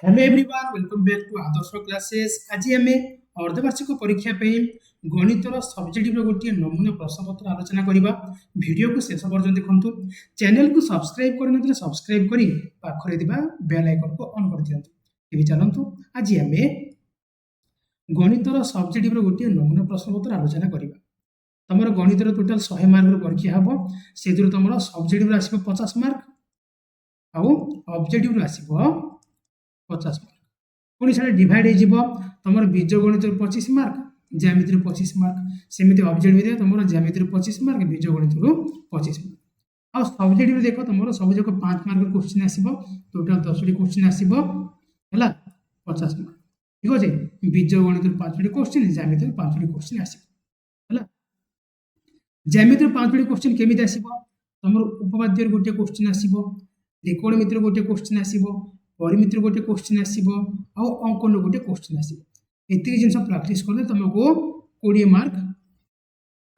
Hello everyone welcome back to Adarsh classes. आज आम अर्धवार्षिक परीक्षा पे गणितर सब्जेक्टिव गोटे नमूना प्रश्नपत्र आलोचना करवा। वीडियो को शेष पर्यटन देखु। चैनल को सब्सक्राइब करन सब्सक्राइब करी पाखरे दिबा बेल आइकन को ऑन कर दियंतु। एबी चलंतु आज आम गणितर सब्जेक्टिव गोटे नमूना प्रश्नपत्र आलोचना करवा। तुम गणितर टोटाल 100 मार्क परीक्षा हम से तुम सब्जेक्टिव आसो 50 मार्क आउ ऑब्जेक्टिव आसो 50 मार्क। पुणी से डिवाइड हो तुम बीज गणित 25 मार्क ज्यामिति 25 मार्क सेमती ऑब्जेक्टिव तुम ज्यामिति 25 मार्क बीज गणित 25 मार्क। आ सब्जेक्टिव देख तुम सब जाक 5 मार्क क्वेश्चन आसो टोटाल 10 क्वेश्चन आसो है 50 मार्क। ठीक अच्छे बीज गणित 5 क्वेश्चन ज्यामिति 5 क्वेश्चन आसो। ज्यामिति 5 क्वेश्चन केमी आसो तुम उपपाद्य गोटे क्वेश्चन आसो त्रिकोणमिति गोटे क्वेश्चन आसो परिमिति गोटे क्वेश्चन आसो अंकन गोटे क्वेश्चन आसो। एति जिन प्रैक्टिस कले तुमको 20 मार्क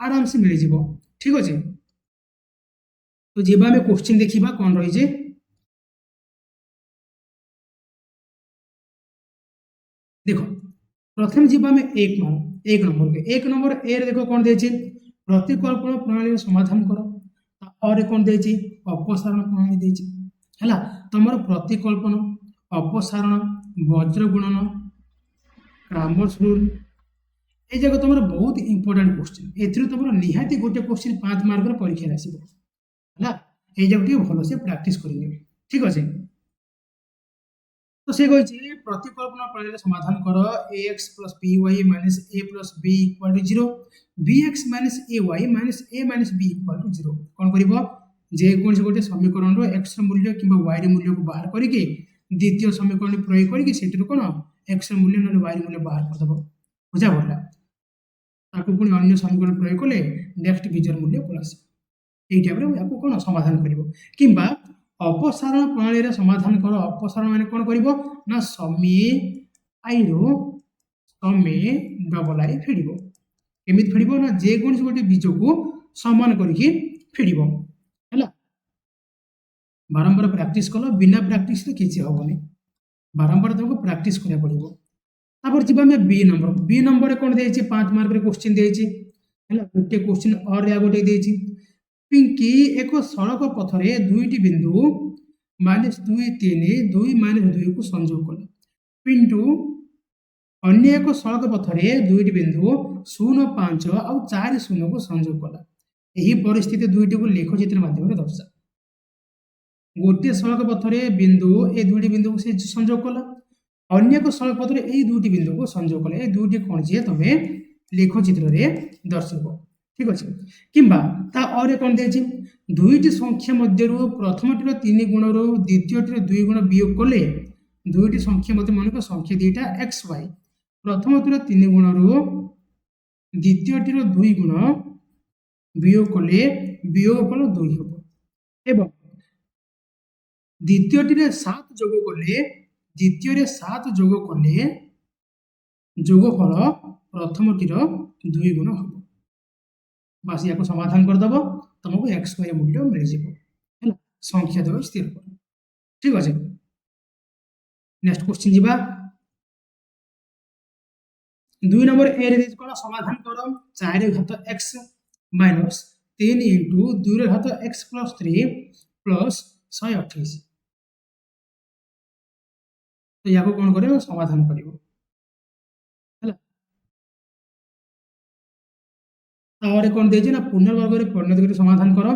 आराम से मिल जाव। ठीक अच्छे तो जब आम क्वेश्चन देखा कौन रही देखो प्रथम जब आम एक नंबर ए देखो कौन दे प्रतिकल्पन प्रणाली समाधान कर और कौन दे अपसारण प्रणाली दे है तुम प्रतिकल्पन अपसारण वज्र गुणन क्रामर्स रूल ये जगह तुम बहुत इंपोर्टेंट क्वेश्चन ए तुम निहाती गोटे क्वेश्चन 5 मार्क परीक्षा आसो है ये जगह भल से प्राक्ट कर। ठीक अच्छे तो से कही प्रतिकल्पना प्रणाली समाधान कर ax plus by minus a plus b equal to 0 bx minus ay minus a minus b equal to 0 कौन कर जेकोसी गोटे समीकरण एक्स मूल्य कि वाई मूल्य को बाहर करके द्वितीय समीकरण प्रयोग करके कौन एक्स मूल्य ना वाई मूल्य बाहर करदेव बुझा पड़ा ताकू पुणी अन्य समीकरण प्रयोग कले नेक्स्ट बीजर मूल्य प्लस यही टाइप या कौन समाधान कर अपसारण प्रणाली समाधान कर। अपसारण माने कौन कर समे आई रो समे डबल आई फेड़ केमी फेड़ ना जेकोसी गोटे बीज को समान करके फेड़ है बारंबार प्रैक्टिस कल बिना प्रैक्टिस किसी हेनी बारंबार तुमको प्रैक्टिस करा पड़ो। तापर जी आम बी नंबर कौन दे 5 मार्क क्वेश्चन दे गोटे क्वेश्चन और गोटे दे पिंकी एक सड़क पथरे दुईटी बिंदु -2 3 2 -2 को संयोग कला पिंटू अन्य एक सड़क पथरे दुईटी बिंदु 0 5 और 4 0 को संयोग कला। यही परिस्थिति दुईटी को लेखचित्र माध्यम दर्शा गोटे सड़क पथरे बिंदु ए दुईटी बिंदु को से संयोग कला अन्य एक सड़क पथरे ये दुईटी बिंदु को संयोग कला ये दुईटी कौन सी तुम्हें लेखचित्र दर्शक। ठीक अच्छे किंबा और कौन दे दुईटी संख्या मध्य प्रथम 3 गुण द्वितीय 2 गुण वियोग कले दुईटी संख्या मध्य मन संख्या दुईटा एक्स वाई प्रथम 3 गुण द्वितीय 2 गुण वियोग कले वियोगफल 2 हम एवं द्वितीय 7 जोग कले द्वितीय 7 जोग कले जोगफल प्रथम 2 गुण हम बस या समाधान करदेव तुमको एक्स वाई मूल्य मिल जाए संख्या देव स्थिर कर। ठीक अच्छे नेक्स्ट क्वेश्चन जीवा 2 नंबर ए कौन समाधान कर 4 घात एक्स माइनस 3 इंटू 2 घात एक्स प्लस 3 प्लस 128 तो या कौन कर समाधान कर और कौन दे ना पुनर्वर्ग परिणत कर समाधान कर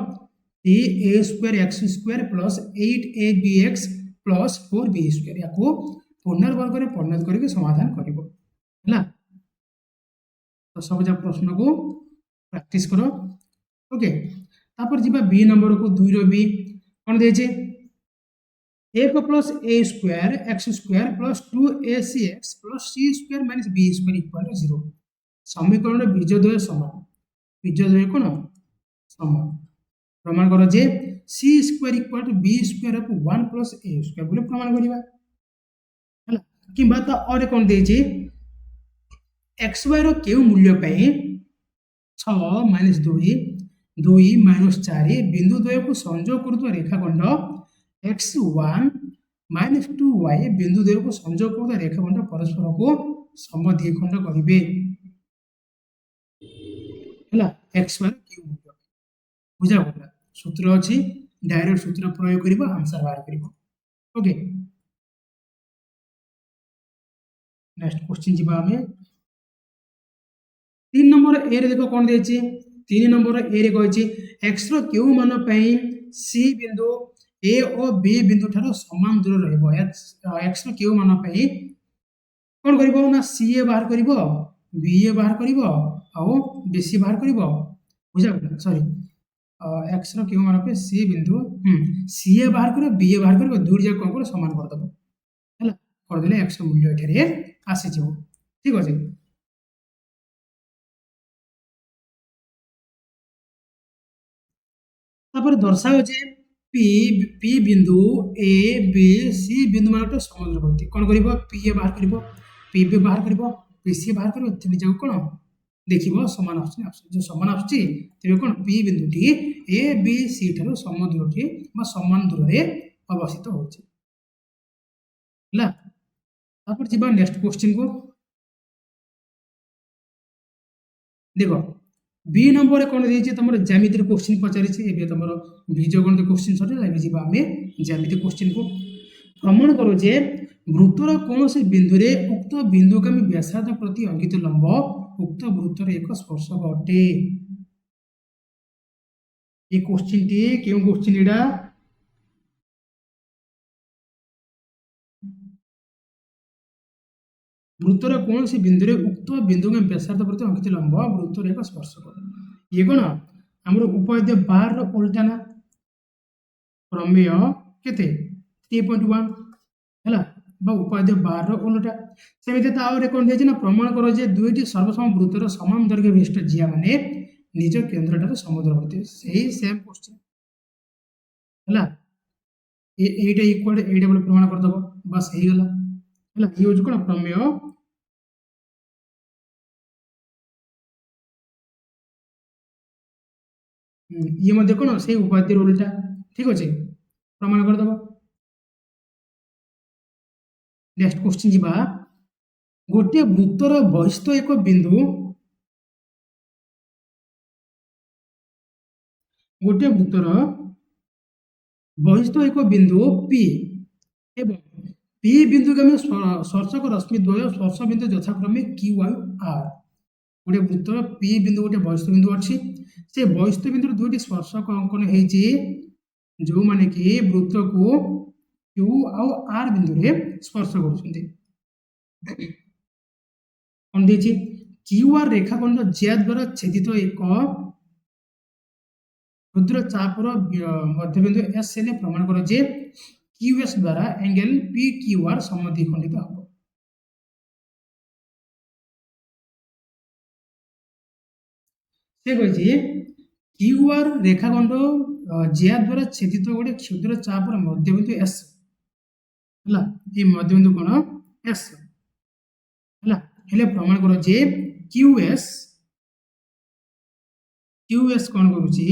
a square x square plus 8ab x plus 4b square या पुनर्वर्ग परिणत करके समाधान कर। तो सब जब प्रश्न को प्रैक्टिस करो। ओके तापर जी बी नंबर को 2 री कौन दे 1 plus a square x square plus 2ac x plus c square minus b square equal to 0 समीकरण बीजद्वय समान बीजद्वय कौन समान प्रमाण कर जे c square equal to b square of 1 plus a square बोले प्रमाण करबा किबा तो और कौन दे एक्स वाई रो केउ मूल्य पे 6 माइनस 2 माइनस 4 बिंदु द्वय को संयोग करुवा रेखाखंड x1 -2y बिंदु द्वय को संयोग करुवा रेखाखंड परस्पर को समद्विखंड करिवे हला x मान q मूल्य बुझा गला सूत्र अछि डायरेक्ट सूत्र प्रयोग करिबो आंसर बाहर करिबो ओके नेक्स्ट क्वेश्चन जिबा हमें 3 नंबर ए रे देखो कोन देछि 3 नंबर ए रे कहछि x रो q मान पई c बिंदु a और b बिंदु ठारो समान दूर रहबो x रो q मान पई कोन करिवो ना c a बाहर करिवो b a बाहर करिवो आ b c बाहर करिवो बुझा सॉरी x रो q मान पे c बिंदु c a बाहर करिवो b a बाहर करिवो दूर जा कोन को समान कर दबो हला कर देले x रो मूल्य एठरे आसी जिवो ठीक अछि तापर दर्शाओ जे p बिंदु a b c बिंदु मान समुद्रवर्ती कोन करिवो p a बाहर करिवो p b बाहर करिवो p c बाहर करिवो तिनि जाउ कोन देखिवो समान आछी जो समान आछी तेबे कोन p बिंदु टी a b c ठारो समुद्रवर्ती बा समान दूर रे अवस्थित होछि हला तापर जिबा नेक्स्ट क्वेश्चन को देखो बी नंबर कोन देछि तमरो ज्यामिति क्वेश्चन पचारि छी एबे तमरो बीजगणित क्वेश्चन सटे लागे जिबा हमें ज्यामिति क्वेश्चन को प्रमाण करो जे वृत्तर कोनोसी बिंदु रे उक्त बिंदुगामी व्यासार्ध प्रति अंकित लंब उक्त वृत्तर एक स्पर्शक अटे ये क्वेश्चन टी केउ क्वेश्चन एडा वृत्तर कोनोसी बिंदु रे उक्त बिंदुगामी व्यासार्ध प्रति अंकित लंब वृत्तर एक स्पर्शक ये कोन हमर उपाध्याय 12 रो उल्टा ना प्रमेय केते 3.1 हला बा उपाध्याय 12 रो उल्टा सेमिते तावरे कोन देछि ना प्रमाण करो जे दुईटी सर्वसम वृत्तर समान दैर्घ्य विशिष्ट जिया माने निज केंद्रटार समुद्रवर्ती सेही सेम क्वेश्चन हला एटा इक्वल एटा बोले प्रमाण कर दबो बस हेई गला हला यूज कोन प्रमेय ये मध्ये कोन से उपाध्याय उल्टा ठीक अछि प्रमाण कर दबो नेक्स्ट क्वेश्चन जिबा गोटे वृत्तर बहिस्थ एक बिंदु गोटे वृत्तर बहिस्थ एक बिंदु P एवं P बिंदुगामी स्पर्शक रश्मि द्वय स्पर्श बिंदु यथाक्रमे Q और R गोटे वृत्तर P बिंदु गोटे बहिस्थ बिंदु अछि से बहिस्थ बिंदु दुईटी स्पर्शक अंकन हेछि जो माने कि वृत्त को Q और R बिंदु रे स्पर्श करूछन्ते कोन देछि Q R रेखाखंड J द्वारा छेदित एक क्षुद्र चापर मध्यबिंदु S ने प्रमाण करो जे QS द्वारा एंगल PQR समद्विखंडित हबो से कहि QR रेखाखंड J द्वारा छेदित गोटे क्षुद्र चापर मध्यबिंदु S हला ए मध्यबिंदु कोन S हला हेले प्रमाण करो जे QS कोन करूची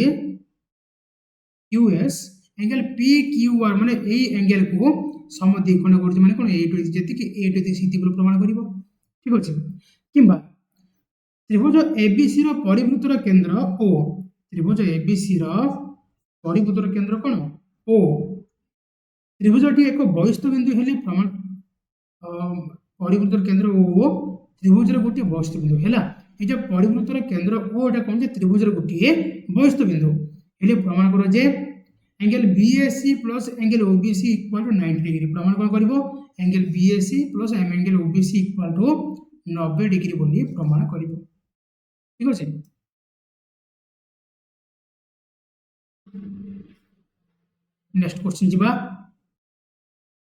QS एंगल PQR माने ए एंगल को समद्विखंड करूची माने कोन ए टू जेति कि ए टू सीधी बोल प्रमाण करिवो ठीक अछि किबा त्रिभुज ABC रो परिवृत्तर केंद्र O त्रिभुज ABC रो परिवृत्तर केंद्र कोन O त्रिभुजटी एक बहिस्थ बिंदु हेले प्रमाण परिवृत्तर केंद्र O त्रिभुज रो गोटे बहिस्थ बिंदु हेला ए जे परिवृत्तर केंद्र O एटा कोन जे त्रिभुज रो गोटे बहिस्थ बिंदु हेले प्रमाण करो जे angle BAC plus angle OBC equal to 90 degree प्रमाण कोन करिवो angle BAC plus angle OBC equal to 90 degree बोली प्रमाण करिवो ठीक अछि नेक्स्ट क्वेश्चन जिबा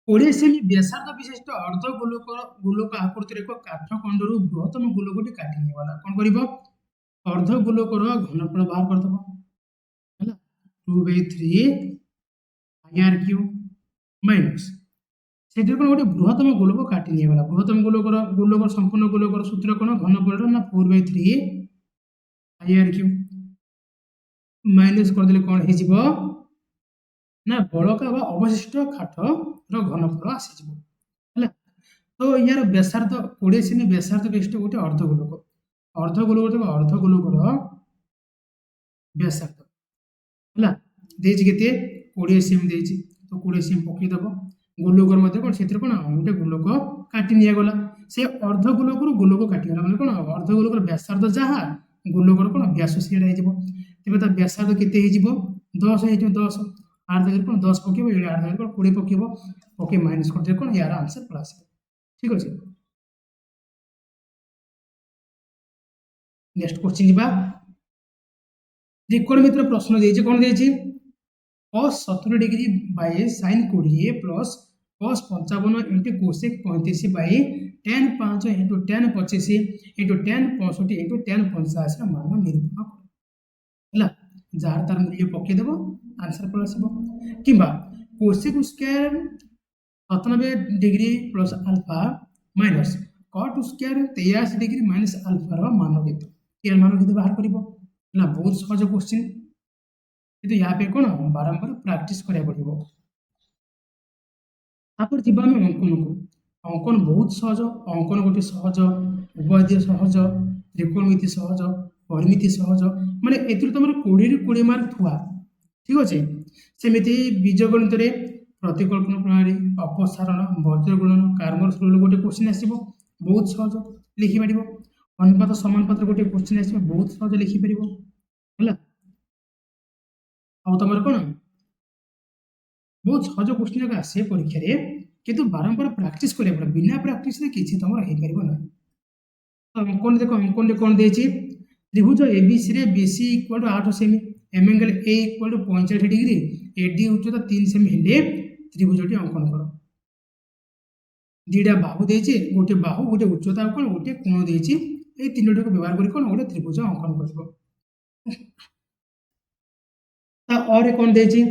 20 सेमी व्यासार्ध विशिष्ट अर्ध गोलक आकृतिर एक काठखंडरू बृहत्तम गोलकटी काटी निवाला कोन करिवो अर्ध गोलकर घनफल बाहर कर दबो हैला 2/3 IRQ माइनस सेटर कोन गोटे बृहत्तम गोलक काटी निवाला बृहत्तम गोलकर संपूर्ण गोलकर सूत्र कोन घनफल ना 4/3 IRQ माइनस कर देले कोन हे जिवो ना बलका बा अवशिष्ट काठर घनफल आसीଯିବ ହେଲା। तो यार व्यासार्ध 20 सेमी व्यासार्ध विशिष्ट गोटे अर्धगोलक अर्धगोलकर व्यासार्ध ହେଲା ଦେଇଛି କେତେ 20 सेमी ଦେଇଛି तो 20 सेमी पकई दब गोलकर मध्य कौन से गोटे गोलक काटी निगला से अर्धगोलकर गोलक काटिगला मैंने कौन अर्धगोलकर व्यासार्ध जहाँ गोलकर कौन व्यास सीटा हो तेज व्यासार्ध केते 10 हो 10 आठ जगह कौन 10 पकेब ये आठ जगह 20 पकेब पके माइनस करदे कौन यार आंसर पड़ा आस ठीक अच्छे। नेक्स्ट क्वेश्चन जा त्रिकोणमित्र प्रश्न देछि कौन देछि cos 70 degree by sin 20 plus cos 55 into cosec 35 by tan 5 into tan 25 into tan 65 into tan 85 मान निरूपण कर जार तार मूल्य पकई देव आंसर पड़ा आसब कि cosec square 97 degree plus alpha minus cot square 83 degree minus अल्फार मान के मान के बाहर कर बहुत सहज क्वेश्चन किंतु यहाँ पे कौन बारंबार प्रैक्टिस करा पड़ो। तापर जीवा आम अंकन को अंकन बहुत सहज अंकन गोटे सहज उपाध्याय सहज त्रिकोणमिति सहज परिमिति सहज माने एथुर तुम 20 ରୁ 20 मार्क थुआ ठीक अच्छे। सेमती बीजगणित प्रतिकल्पना प्रणाली अपसारण वज्रगुणन कार्मर्स रूल गोटे क्वेश्चन आसो बहुत सहज लिखिपार अनुपात समानुपात गोटे क्वेश्चन आसो बहुत सहज लिखिपार है तुम कौन बहुत सहज क्वेश्चन जगह आसे परीक्षा रे किंतु बारंबार प्रैक्टिस करिया पड़े बिना प्रैक्टिस रे किछि तुम हो पारिबो ना। तो अंकन देखो अंकन रे कोन देछि त्रिभुज एबीसी रे बीसी इक्वल टू 8 सेमी एम angle A equal to 65 degree AD उच्चता 3 सेमी हेले त्रिभुजटी अंकन करो दीटा बाहु देछि गोटे बाहु गोटे उच्चता कोन गोटे कोण देछि ए तीनोटी को व्यवहार करी कोन गोटे त्रिभुज अंकन करबो। ता और कोन देछि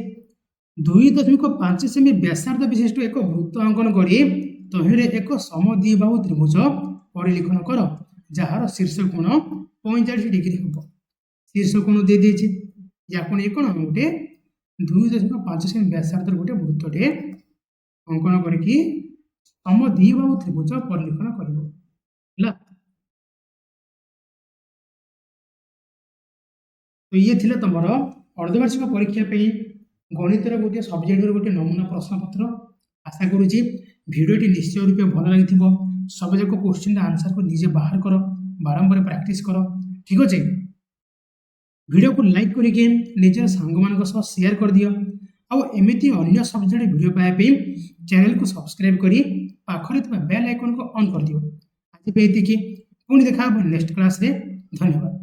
2.5 सेमी व्यासार्ध विशिष्ट एक वृत्त अंकन करी तहिरे एक समद्विबाहु त्रिभुज परिलिखन कर जार शीर्ष कोण 45 डिग्री हम शीर्ष कोण दे देछि या कोण ये कोण गोटे 2.5 सेमी व्यासार्ध गोटे वृत्तटे अंकन करके समद्विबाहु त्रिभुज परिलिखन करिवो ହେଲା। तो ये थिले तमरो अर्धवार्षिक परीक्षा पे गणितर गोटे सब्जेक्ट गोटे नमूना प्रश्नपत्र आशा करुच्ची भिडियोटी निश्चय रूपे भल लगी सब जाक क्वेश्चन आंसर को निजे बाहर कर बारंबार प्रैक्टिस कर ठीक अच्छे। वीडियो को लाइक करके निजर सांग मान शेयर कर दियो आमती अन्य सब्जेक्ट वीडियो पाइबा चैनल को सब्सक्राइब करी पाखरे बेल आइकन को ऑन कर दियो। आज पे पुणी देखा नेक्स्ट क्लास रे धन्यवाद।